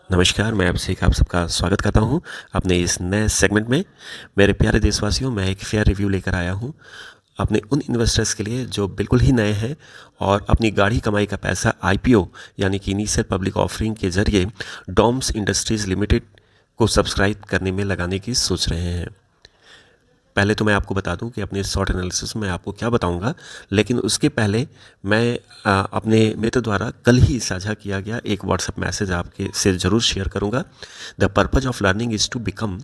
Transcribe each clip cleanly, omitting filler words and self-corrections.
नमस्कार, मैं अभिषेक आप सबका स्वागत करता हूं अपने इस नए सेगमेंट में। मेरे प्यारे देशवासियों, मैं एक फेयर रिव्यू लेकर आया हूं अपने उन इन्वेस्टर्स के लिए जो बिल्कुल ही नए हैं और अपनी गाढ़ी कमाई का पैसा आईपीओ यानी कि इनिशियल पब्लिक ऑफरिंग के जरिए डॉम्स इंडस्ट्रीज़ लिमिटेड को सब्सक्राइब करने में लगाने की सोच रहे हैं। पहले तो मैं आपको बता दूं कि अपने शॉर्ट एनालिसिस में आपको क्या बताऊंगा, लेकिन उसके पहले मैं अपने मित्र द्वारा कल ही साझा किया गया एक व्हाट्सएप मैसेज आपके से ज़रूर शेयर करूंगा। The purpose of learning is to become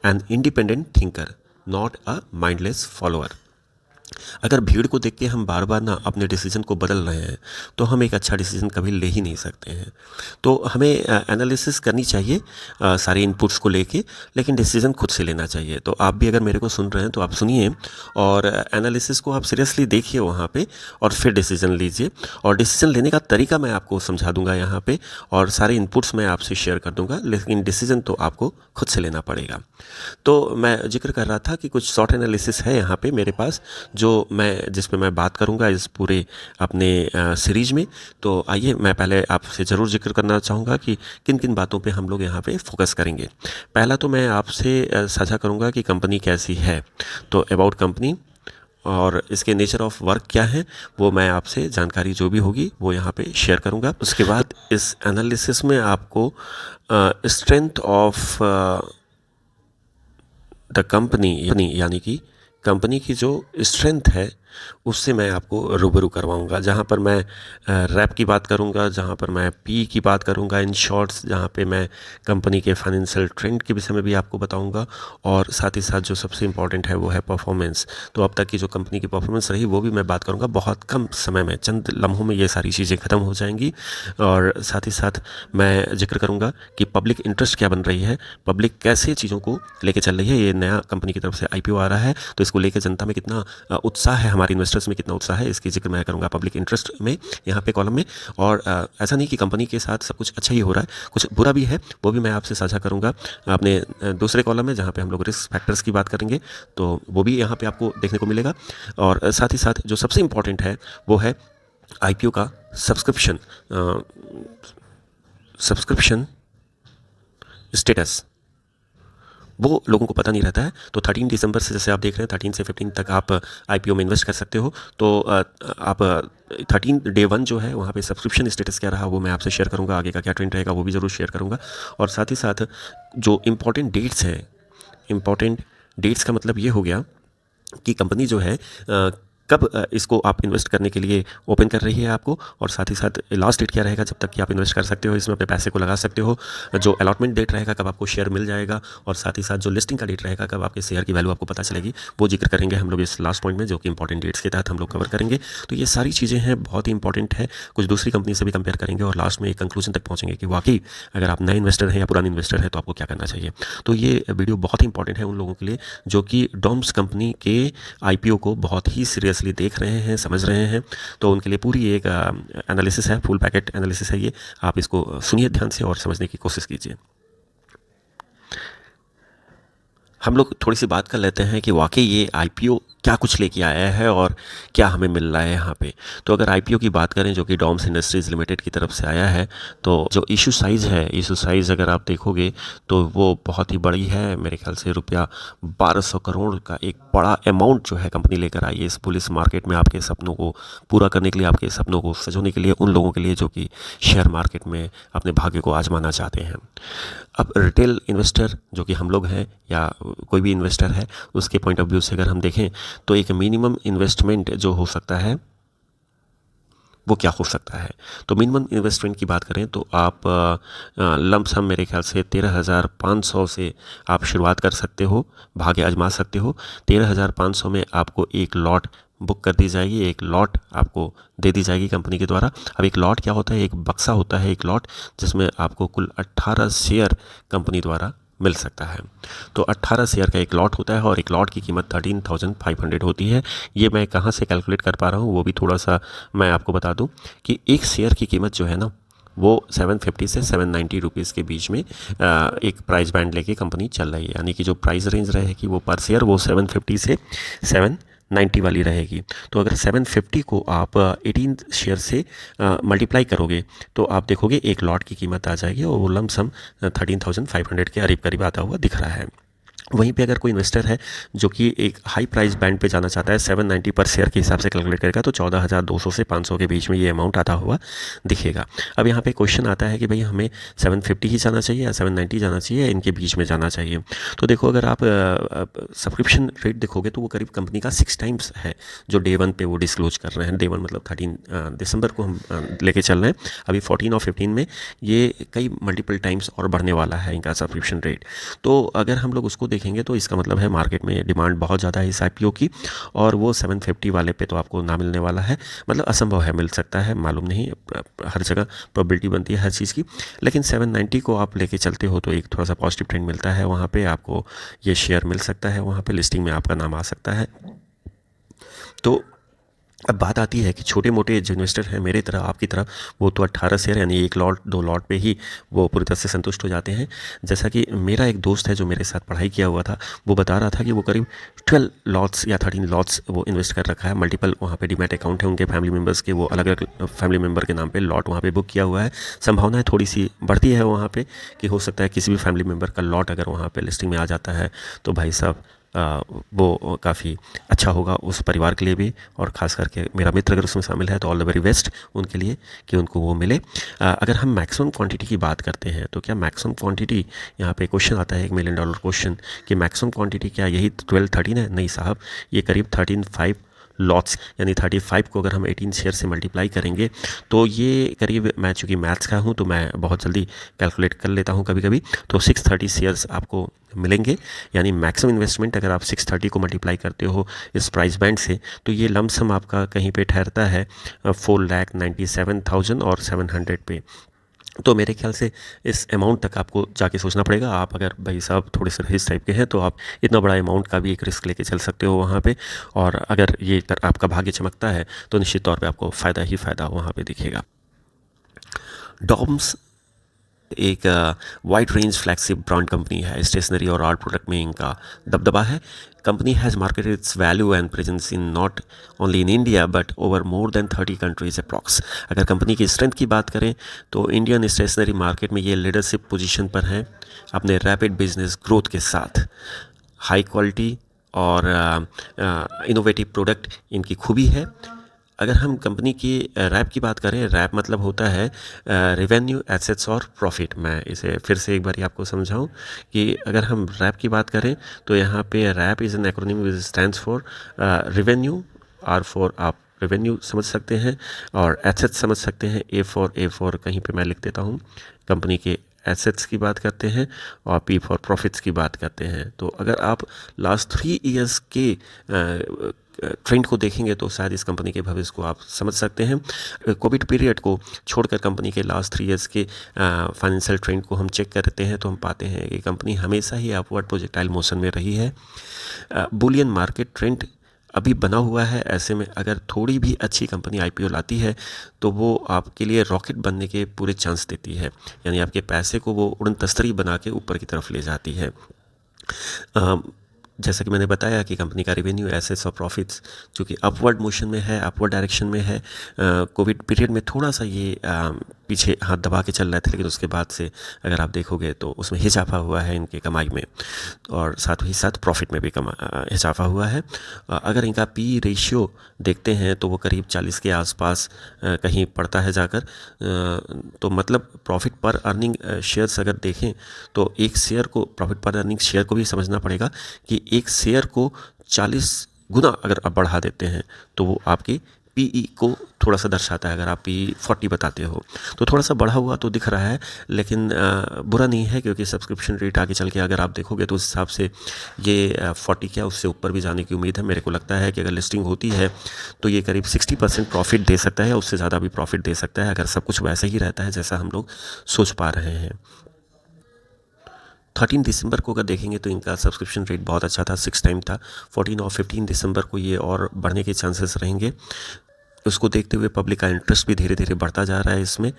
an independent thinker, not a mindless follower. अगर भीड़ को देख के हम बार बार ना अपने डिसीजन को बदल रहे हैं तो हम एक अच्छा डिसीजन कभी ले ही नहीं सकते हैं। तो हमें एनालिसिस करनी चाहिए सारे इनपुट्स को लेके, लेकिन डिसीजन खुद से लेना चाहिए। तो आप भी अगर मेरे को सुन रहे हैं तो आप सुनिए और एनालिसिस को आप सीरियसली देखिए वहाँ पे, और फिर डिसीजन लीजिए। और डिसीजन लेने का तरीका मैं आपको समझा दूंगा यहाँ पे, और सारे इनपुट्स मैं आपसे शेयर कर दूंगा, लेकिन डिसीजन तो आपको खुद से लेना पड़ेगा। तो मैं जिक्र कर रहा था कि कुछ शॉर्ट एनालिसिस है यहाँ पे मेरे पास जिस पे मैं बात करूँगा इस पूरे अपने सीरीज में। तो आइए, मैं पहले आपसे ज़रूर जिक्र करना चाहूँगा कि किन किन बातों पे हम लोग यहाँ पे फोकस करेंगे। पहला तो मैं आपसे साझा करूँगा कि कंपनी कैसी है, तो अबाउट कंपनी और इसके नेचर ऑफ वर्क क्या है वो मैं आपसे जानकारी जो भी होगी वो यहाँ पे शेयर करूँगा। उसके बाद इस एनालिसिस में आपको स्ट्रेंथ ऑफ द कंपनी यानी कि कंपनी की जो स्ट्रेंथ है उससे मैं आपको रूबरू करवाऊंगा। जहाँ पर मैं रैप की बात करूँगा, जहाँ पर मैं पी की बात करूँगा, इन शॉर्ट्स जहाँ पे मैं कंपनी के फाइनेंशियल ट्रेंड के विषय में भी आपको बताऊँगा, और साथ ही साथ जो सबसे इम्पॉर्टेंट है वो है परफॉर्मेंस। तो अब तक की जो कंपनी की परफॉर्मेंस रही वो भी मैं बात करूँगा। बहुत कम समय में, चंद लम्हों में ये सारी चीज़ें ख़त्म हो जाएंगी। और साथ ही साथ मैं जिक्र करूँगा कि पब्लिक इंटरेस्ट क्या बन रही है, पब्लिक कैसे चीज़ों को लेके चल रही है। ये नया कंपनी की तरफ से आईपीओ आ रहा है तो इसको लेकर जनता में कितना उत्साह है, हमारे इन्वेस्टर्स में कितना उत्साह है, इसकी जिक्र मैं करूँगा पब्लिक इंटरेस्ट में यहाँ पे कॉलम में। और ऐसा नहीं कि कंपनी के साथ सब कुछ अच्छा ही हो रहा है, कुछ बुरा भी है, वो भी मैं आपसे साझा करूँगा अपने दूसरे कॉलम में, जहाँ पे हम लोग रिस्क फैक्टर्स की बात करेंगे। तो वो भी यहाँ पे आपको देखने को मिलेगा। और साथ ही साथ जो सबसे इम्पॉर्टेंट है वो है आईपीओ का सब्सक्रिप्शन स्टेटस। वो लोगों को पता नहीं रहता है। तो 13 दिसंबर से, जैसे आप देख रहे हैं, 13 से 15 तक आप आईपीओ में इन्वेस्ट कर सकते हो। तो आप 13 डे 1 जो है वहाँ पे सब्सक्रिप्शन स्टेटस क्या रहा वो मैं आपसे शेयर करूँगा, आगे का क्या ट्रेंड रहेगा वो भी ज़रूर शेयर करूँगा। और साथ ही साथ जो इम्पॉर्टेंट डेट्स हैं, इम्पॉर्टेंट डेट्स का मतलब ये हो गया कि कंपनी जो है कब इसको आप इन्वेस्ट करने के लिए ओपन कर रही है आपको, और साथ ही साथ लास्ट डेट क्या रहेगा जब तक कि आप इन्वेस्ट कर सकते हो, इसमें अपने पैसे को लगा सकते हो, जो अलॉटमेंट डेट रहेगा कब आपको शेयर मिल जाएगा, और साथ ही साथ जो लिस्टिंग का डेट रहेगा कब आपके शेयर की वैल्यू आपको पता चलेगी, वो जिक्र करेंगे हम लोग इस लास्ट पॉइंट में, जो कि इंपॉर्टेंट डेट्स के तहत हम लोग कवर करेंगे। तो ये सारी चीज़ें हैं, बहुत ही इंपॉर्टेंट है, कुछ दूसरी कंपनी से भी कंपेयर करेंगे और लास्ट में एक कंक्लूजन तक पहुँचेंगे कि वाकई अगर आप नए इन्वेस्टर हैं या पुराने इन्वेस्टर हैं तो आपको क्या करना चाहिए। तो ये वीडियो बहुत ही इंपॉर्टेंट है उन लोगों के लिए जो कि डॉम्स कंपनी के आईपीओ को बहुत ही सीरियसली देख रहे हैं, समझ रहे हैं। तो उनके लिए पूरी एक एनालिसिस है, फुल पैकेट एनालिसिस है ये। आप इसको सुनिए ध्यान से और समझने की कोशिश कीजिए। हम लोग थोड़ी सी बात कर लेते हैं कि वाकई ये आईपीओ क्या कुछ लेके आया है और क्या हमें मिल रहा है यहाँ पे। तो अगर आईपीओ की बात करें जो कि डॉम्स इंडस्ट्रीज़ लिमिटेड की तरफ से आया है, तो जो इशू साइज़ है, इशू साइज़ अगर आप देखोगे तो वो बहुत ही बड़ी है। मेरे ख्याल से रुपया 1200 करोड़ का एक बड़ा अमाउंट जो है कंपनी लेकर आई है इस पुलिस मार्केट में, आपके सपनों को पूरा करने के लिए, आपके सपनों को सजोने के लिए, उन लोगों के लिए जो कि शेयर मार्केट में अपने भाग्य को आजमाना चाहते हैं। अब रिटेल इन्वेस्टर जो कि हम लोग हैं या कोई भी इन्वेस्टर है, उसके पॉइंट ऑफ व्यू से अगर हम देखें तो एक मिनिमम इन्वेस्टमेंट जो हो सकता है वो क्या हो सकता है। तो मिनिमम इन्वेस्टमेंट की बात करें तो आप लमसम मेरे ख्याल से 13,500 से आप शुरुआत कर सकते हो, भाग्य आजमा सकते हो। 13,500 में आपको एक लॉट बुक कर दी जाएगी, एक लॉट आपको दे दी जाएगी कंपनी के द्वारा। अब एक लॉट क्या होता है, एक बक्सा होता है एक लॉट, जिसमें आपको कुल 18 शेयर कंपनी द्वारा मिल सकता है। तो 18 शेयर का एक लॉट होता है और एक लॉट की कीमत 13,500 होती है। ये मैं कहाँ से कैलकुलेट कर पा रहा हूँ वो भी थोड़ा सा मैं आपको बता दूँ कि एक शेयर की कीमत जो है ना वो 750 से 790 रुपीज़ के बीच में एक प्राइस बैंड लेके कंपनी चल रही है। यानी कि जो प्राइस रेंज रहेगी वो पर शेयर वो 750 से 90 वाली रहेगी। तो अगर 750 को आप 18 शेयर से मल्टीप्लाई करोगे तो आप देखोगे एक लॉट की कीमत आ जाएगी और वो लमसम 13,500 के करीब करीब आता हुआ दिख रहा है। वहीं पे अगर कोई इन्वेस्टर है जो कि एक हाई प्राइस बैंड पे जाना चाहता है, 790 पर शेयर के हिसाब से कैलकुलेट करेगा तो 14,200 से 500 के बीच में ये अमाउंट आता हुआ दिखेगा। अब यहाँ पे क्वेश्चन आता है कि भाई हमें 750 ही जाना चाहिए या 790 जाना चाहिए या इनके बीच में जाना चाहिए। तो देखो, अगर आप सब्सक्रिप्शन रेट देखोगे तो वो करीब कंपनी का 6 टाइम्स है जो डे वन पे वो डिस्क्लोज कर रहे हैं। डे वन मतलब 13 दिसंबर को हम लेके चल रहे हैं। अभी 14 और 15 में ये कई मल्टीपल टाइम्स और बढ़ने वाला है इनका सब्सक्रिप्शन रेट। तो अगर हम लोग उसको देखेंगे तो इसका मतलब है मार्केट में डिमांड बहुत ज़्यादा है इस आईपीओ की, और वो 750 वाले पे तो आपको ना मिलने वाला है। मतलब असंभव है, मिल सकता है, मालूम नहीं, हर जगह प्रोबेबिलिटी बनती है हर चीज़ की। लेकिन 790 को आप लेके चलते हो तो एक थोड़ा सा पॉजिटिव ट्रेंड मिलता है, वहाँ पे आपको ये शेयर मिल सकता है, वहाँ पे लिस्टिंग में आपका नाम आ सकता है। तो अब बात आती है कि छोटे मोटे जो इन्वेस्टर हैं मेरे तरह आपकी तरह, वो तो 18 शेयर यानी एक लॉट 2 लॉट पे ही वो पूरी तरह से संतुष्ट हो जाते हैं। जैसा कि मेरा एक दोस्त है जो मेरे साथ पढ़ाई किया हुआ था, वो बता रहा था कि वो करीब 12 लॉट्स या 13 लॉट्स वो इन्वेस्ट कर रखा है। मल्टीपल वहाँ पे डीमैट अकाउंट है उनके फैमिली मेम्बर्स के, वो अलग अलग फैमिली मेम्बर के नाम पे लॉट वहाँ पे बुक किया हुआ है। संभावनाएं थोड़ी सी बढ़ती है वहाँ पे कि हो सकता है किसी भी फैमिली मेम्बर का लॉट अगर वहाँ पे लिस्टिंग में आ जाता है तो भाई साहब वो काफ़ी अच्छा होगा उस परिवार के लिए भी, और ख़ास करके मेरा मित्र अगर उसमें शामिल है तो ऑल द वेरी बेस्ट उनके लिए कि उनको वो मिले। अगर हम मैक्सिमम क्वांटिटी की बात करते हैं तो क्या मैक्सिमम क्वांटिटी, यहाँ पे क्वेश्चन आता है $1 मिलियन क्वेश्चन कि मैक्सिमम क्वांटिटी क्या यही 12-13 है? नहीं साहब, ये करीब 13.5 लॉट्स यानी 35 को अगर हम 18 शेयर से मल्टीप्लाई करेंगे तो ये करीब, मैं चूँकि मैथ्स का हूँ तो मैं बहुत जल्दी कैलकुलेट कर लेता हूँ कभी कभी, तो 630 शेयर्स आपको मिलेंगे। यानी मैक्सिमम इन्वेस्टमेंट अगर आप 630 को मल्टीप्लाई करते हो इस प्राइस बैंड से तो ये लमसम आपका कहीं पे ठहरता है 4,97,000 और 700 पे। तो मेरे ख्याल से इस अमाउंट तक आपको जाके सोचना पड़ेगा। आप अगर भाई साहब थोड़े से रईस टाइप के हैं तो आप इतना बड़ा अमाउंट का भी एक रिस्क लेके चल सकते हो वहाँ पे, और अगर ये आपका भाग्य चमकता है तो निश्चित तौर पे आपको फ़ायदा ही फ़ायदा वहाँ पे दिखेगा। डॉम्स एक wide range flagship brand company है, स्टेशनरी और आर्ट प्रोडक्ट में इनका दबदबा है। Company has marketed it's value and presence in not only in India but over more than 30 countries approx. अगर कंपनी की स्ट्रेंथ की बात करें तो इंडियन स्टेशनरी मार्केट में ये लीडरशिप पोजीशन पर है अपने रैपिड बिजनेस ग्रोथ के साथ। हाई क्वालिटी और इनोवेटिव प्रोडक्ट इनकी खूबी है। अगर हम कंपनी की रैप की बात करें, रैप मतलब होता है रेवेन्यू, एसेट्स और प्रॉफिट। मैं इसे फिर से एक बार आपको समझाऊं कि अगर हम रैप की बात करें तो यहाँ पे RAP is an acronym which stands for revenue, R for आप रेवेन्यू समझ सकते हैं और एसेट्स समझ सकते हैं, ए फॉर कहीं पे मैं लिख देता हूँ कंपनी के एसेट्स की बात करते हैं, और पी फॉर प्रॉफिट्स की बात करते हैं। तो अगर आप लास्ट 3 ईयर्स के ट्रेंड को देखेंगे तो शायद इस कंपनी के भविष्य को आप समझ सकते हैं। कोविड पीरियड को छोड़कर कंपनी के लास्ट 3 ईयर्स के फाइनेंशियल ट्रेंड को हम चेक करते हैं तो हम पाते हैं कि कंपनी हमेशा ही अपवर्ड प्रोजेक्टाइल मोशन में रही है। बुलियन मार्केट ट्रेंड अभी बना हुआ है। ऐसे में अगर थोड़ी भी अच्छी कंपनी आईपीओ लाती है तो वो आपके लिए रॉकेट बनने के पूरे चांस देती है, यानी आपके पैसे को वो उड़न तस्तरी बना के ऊपर की तरफ ले जाती है। जैसा कि मैंने बताया कि कंपनी का रेवेन्यू, एसेट्स और प्रॉफिट्स चूँकि अपवर्ड मोशन में है, अपवर्ड डायरेक्शन में है। कोविड पीरियड में थोड़ा सा ये पीछे हाथ दबा के चल रहे थे, लेकिन उसके बाद से अगर आप देखोगे तो उसमें हिचाफा हुआ है इनके कमाई में, और साथ ही साथ प्रॉफिट में भी हिचाफा हुआ है। अगर इनका पी रेशियो देखते हैं तो वो करीब 40 के आसपास कहीं पड़ता है जाकर। तो मतलब प्रॉफिट पर अर्निंग शेयर्स अगर देखें तो एक शेयर को, प्रॉफिट पर अर्निंग शेयर को भी समझना पड़ेगा कि एक शेयर को 40 गुना अगर आप बढ़ा देते हैं तो वो आपकी पीई को थोड़ा सा दर्शाता है। अगर आप पीई 40 बताते हो तो थोड़ा सा बढ़ा हुआ तो दिख रहा है, लेकिन बुरा नहीं है, क्योंकि सब्सक्रिप्शन रेट आगे चल के अगर आप देखोगे तो उस हिसाब से ये 40 क्या उससे ऊपर भी जाने की उम्मीद है। मेरे को लगता है कि अगर लिस्टिंग होती है तो ये करीब 60% प्रॉफिट दे सकता है, उससे ज़्यादा भी प्रॉफिट दे सकता है अगर सब कुछ वैसा ही रहता है जैसा हम लोग सोच पा रहे हैं। 13 दिसंबर को अगर देखेंगे तो इनका सब्सक्रिप्शन रेट बहुत अच्छा था, 6 टाइम था। 14 और 15 दिसंबर को ये और बढ़ने के चांसेस रहेंगे। उसको देखते हुए पब्लिक का इंटरेस्ट भी धीरे धीरे बढ़ता जा रहा है इसमें।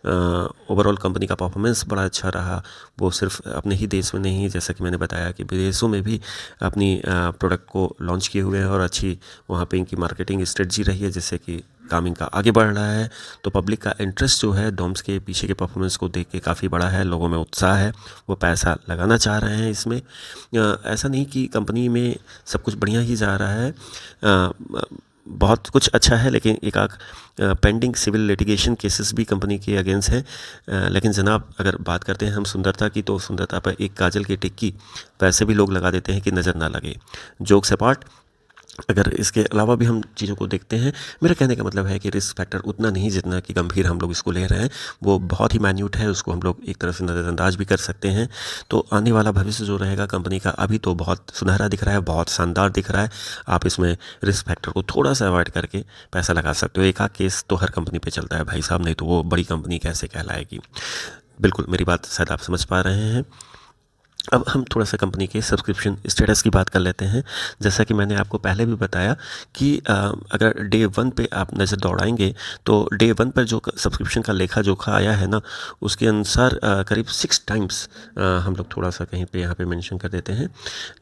ओवरऑल कंपनी का परफॉर्मेंस बड़ा अच्छा रहा। वो सिर्फ अपने ही देश में नहीं, जैसा कि मैंने बताया कि विदेशों में भी अपनी प्रोडक्ट को लॉन्च किए हुए हैं और अच्छी वहाँ पे इनकी मार्केटिंग स्ट्रेटजी रही है, जिससे कि काम इनका आगे बढ़ रहा है। तो पब्लिक का इंटरेस्ट जो है डॉम्स के पीछे के परफॉर्मेंस को देख के काफ़ी बड़ा है, लोगों में उत्साह है, वो पैसा लगाना चाह रहे हैं इसमें। ऐसा नहीं कि कंपनी में सब कुछ बढ़िया ही जा रहा है, बहुत कुछ अच्छा है, लेकिन एक आध पेंडिंग सिविल लिटिगेशन केसेस भी कंपनी के अगेंस्ट हैं। लेकिन जनाब, अगर बात करते हैं हम सुंदरता की, तो सुंदरता पर एक काजल की टिक्की वैसे भी लोग लगा देते हैं कि नज़र ना लगे। जोक्स अपार्ट, अगर इसके अलावा भी हम चीज़ों को देखते हैं, मेरा कहने का मतलब है कि रिस्क फैक्टर उतना नहीं जितना कि गंभीर हम लोग इसको ले रहे हैं, वो बहुत ही माइन्यूट है, उसको हम लोग एक तरह से नज़रअंदाज भी कर सकते हैं। तो आने वाला भविष्य जो रहेगा कंपनी का, अभी तो बहुत सुनहरा दिख रहा है, बहुत शानदार दिख रहा है। आप इसमें रिस्क फैक्टर को थोड़ा सा अवॉइड करके पैसा लगा सकते हो। एक आध केस तो हर कंपनी पर चलता है भाई साहब, नहीं तो वो बड़ी कंपनी कैसे कहलाएगी। बिल्कुल, मेरी बात शायद आप समझ पा रहे हैं। अब हम थोड़ा सा कंपनी के सब्सक्रिप्शन स्टेटस की बात कर लेते हैं। जैसा कि मैंने आपको पहले भी बताया कि अगर डे 1 पे आप नज़र दौड़ाएंगे, तो डे 1 पर जो सब्सक्रिप्शन का लेखा जोखा आया है ना, उसके अनुसार करीब 6 टाइम्स, हम लोग थोड़ा सा कहीं पे यहाँ पे मेंशन कर देते हैं,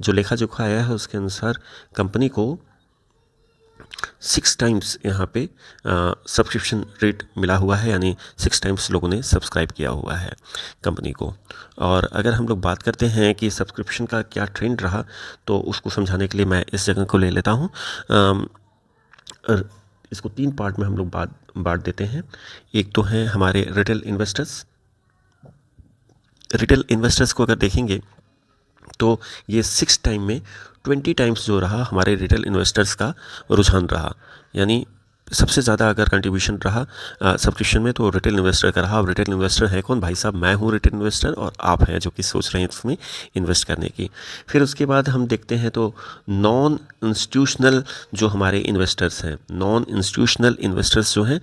जो लेखा जोखा आया है उसके अनुसार कंपनी को 6 टाइम्स यहाँ पे सब्सक्रिप्शन रेट मिला हुआ है, यानी 6 टाइम्स लोगों ने सब्सक्राइब किया हुआ है कंपनी को। और अगर हम लोग बात करते हैं कि सब्सक्रिप्शन का क्या ट्रेंड रहा, तो उसको समझाने के लिए मैं इस जगह को ले लेता हूँ। इसको 3 पार्ट में हम लोग बांट देते हैं। एक तो है हमारे रिटेल इन्वेस्टर्स। रिटेल इन्वेस्टर्स को अगर देखेंगे तो ये 6 टाइम में 20 टाइम्स जो रहा हमारे रिटेल इन्वेस्टर्स का रुझान रहा, यानी सबसे ज़्यादा अगर कंट्रीब्यूशन रहा सब्सक्रिप्शन में तो रिटेल इन्वेस्टर का रहा। अब रिटेल इन्वेस्टर है कौन भाई साहब? मैं हूँ रिटेल इन्वेस्टर और आप हैं जो कि सोच रहे हैं इसमें इन्वेस्ट करने की। फिर उसके बाद हम देखते हैं तो नॉन इंस्टीट्यूशनल जो हमारे इन्वेस्टर्स हैं, नॉन इंस्टीट्यूशनल इन्वेस्टर्स जो हैं,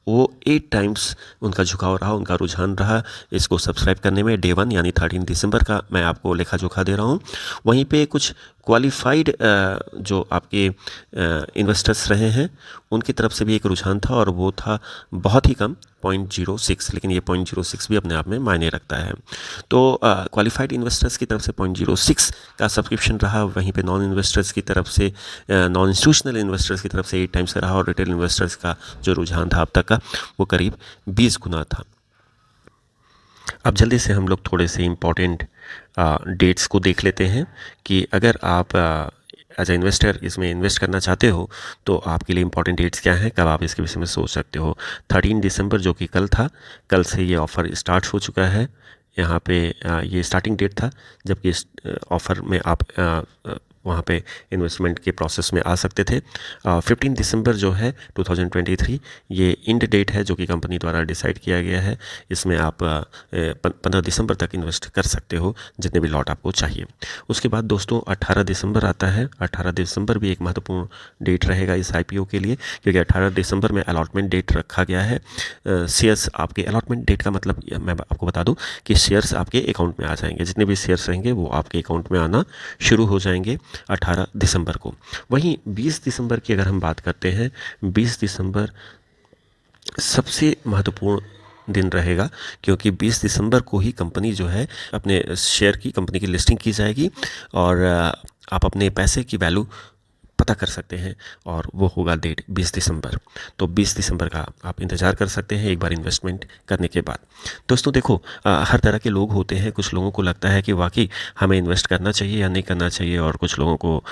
वो 8 टाइम्स उनका झुकाव रहा, उनका रुझान रहा इसको सब्सक्राइब करने में। डे 1 यानी 13 दिसंबर का मैं आपको लेखा जोखा दे रहा हूँ। वहीं पे कुछ क्वालिफाइड जो आपके इन्वेस्टर्स रहे हैं, उनकी तरफ से भी एक रुझान था, और वो था बहुत ही कम 0.06, लेकिन ये 0.06 भी अपने आप में मायने रखता है। तो क्वालिफाइड इन्वेस्टर्स की तरफ से 0.06 का सब्सक्रिप्शन रहा, वहीं पे नॉन इन्वेस्टर्स की तरफ से, नॉन इंस्टीट्यूशनल इन्वेस्टर्स की तरफ से 8 टाइम्स रहा, और रिटेल इन्वेस्टर्स का जो रुझान था अब तक का, वो करीब 20 गुना था। अब जल्दी से हम लोग थोड़े से इम्पॉर्टेंट डेट्स को देख लेते हैं कि अगर आप एज ए इन्वेस्टर इसमें इन्वेस्ट करना चाहते हो तो आपके लिए इंपॉर्टेंट डेट्स क्या हैं, कब आप इसके विषय में सोच सकते हो। 13 दिसंबर जो कि कल था, कल से ये ऑफ़र स्टार्ट हो चुका है। यहाँ पे ये स्टार्टिंग डेट था जबकि इस ऑफ़र में आप वहाँ पे इन्वेस्टमेंट के प्रोसेस में आ सकते थे। 15 दिसंबर जो है 2023 ये इंड डेट है जो कि कंपनी द्वारा डिसाइड किया गया है। इसमें आप 15 दिसंबर तक इन्वेस्ट कर सकते हो जितने भी लॉट आपको चाहिए। उसके बाद दोस्तों 18 दिसंबर आता है। 18 दिसंबर भी एक महत्वपूर्ण डेट रहेगा इस IPO के लिए, क्योंकि 18 दिसंबर में अलॉटमेंट डेट रखा गया है। शेयर्स आपके अलॉटमेंट डेट का मतलब मैं आपको बता दूं कि शेयर्स आपके अकाउंट में आ जाएंगे, जितने भी शेयर्स रहेंगे वो आपके अकाउंट में आना शुरू हो जाएंगे 18 दिसंबर को। वहीं 20 दिसंबर की अगर हम बात करते हैं, 20 दिसंबर सबसे महत्वपूर्ण दिन रहेगा, क्योंकि 20 दिसंबर को ही कंपनी जो है अपने शेयर की, कंपनी की लिस्टिंग की जाएगी, और आप अपने पैसे की वैल्यू पता कर सकते हैं, और वो होगा डेट 20 दिसंबर। तो 20 दिसंबर का आप इंतज़ार कर सकते हैं एक बार इन्वेस्टमेंट करने के बाद। दोस्तों देखो, हर तरह के लोग होते हैं। कुछ लोगों को लगता है कि वाकई हमें इन्वेस्ट करना चाहिए या नहीं करना चाहिए, और कुछ लोगों को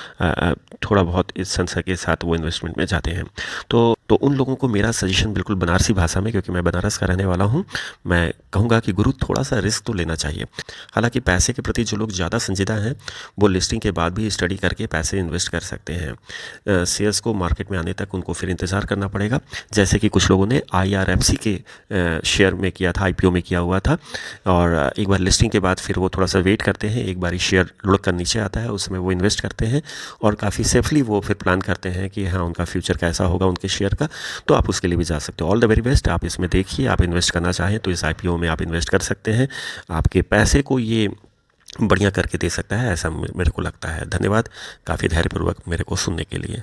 थोड़ा बहुत इस संशय के साथ वो इन्वेस्टमेंट में जाते हैं। तो उन लोगों को मेरा सजेशन बिल्कुल बनारसी भाषा में, क्योंकि मैं बनारस का रहने वाला हूँ, मैं कहूँगा कि गुरु थोड़ा सा रिस्क तो लेना चाहिए। हालांकि पैसे के प्रति जो लोग ज़्यादा संजीदा हैं वो लिस्टिंग के बाद भी स्टडी करके पैसे इन्वेस्ट कर सकते हैं। शेयर्स को मार्केट में आने तक उनको फिर इंतज़ार करना पड़ेगा, जैसे कि कुछ लोगों ने IRFC के शेयर में किया था, IPO में किया हुआ था, और एक बार लिस्टिंग के बाद फिर वो थोड़ा सा वेट करते हैं। एक बार शेयर लुढ़क कर नीचे आता है, उसमें वो इन्वेस्ट करते हैं, और काफ़ी सेफली वो फिर प्लान करते हैं कि हाँ उनका फ्यूचर कैसा होगा उनके शेयर का। तो आप उसके लिए भी जा सकते हो। All the very best. आप इसमें देखिए, आप इन्वेस्ट करना चाहें तो इस IPO में आप इन्वेस्ट कर सकते हैं। आपके पैसे को ये बढ़िया करके दे सकता है, ऐसा मेरे को लगता है। धन्यवाद काफ़ी धैर्यपूर्वक मेरे को सुनने के लिए।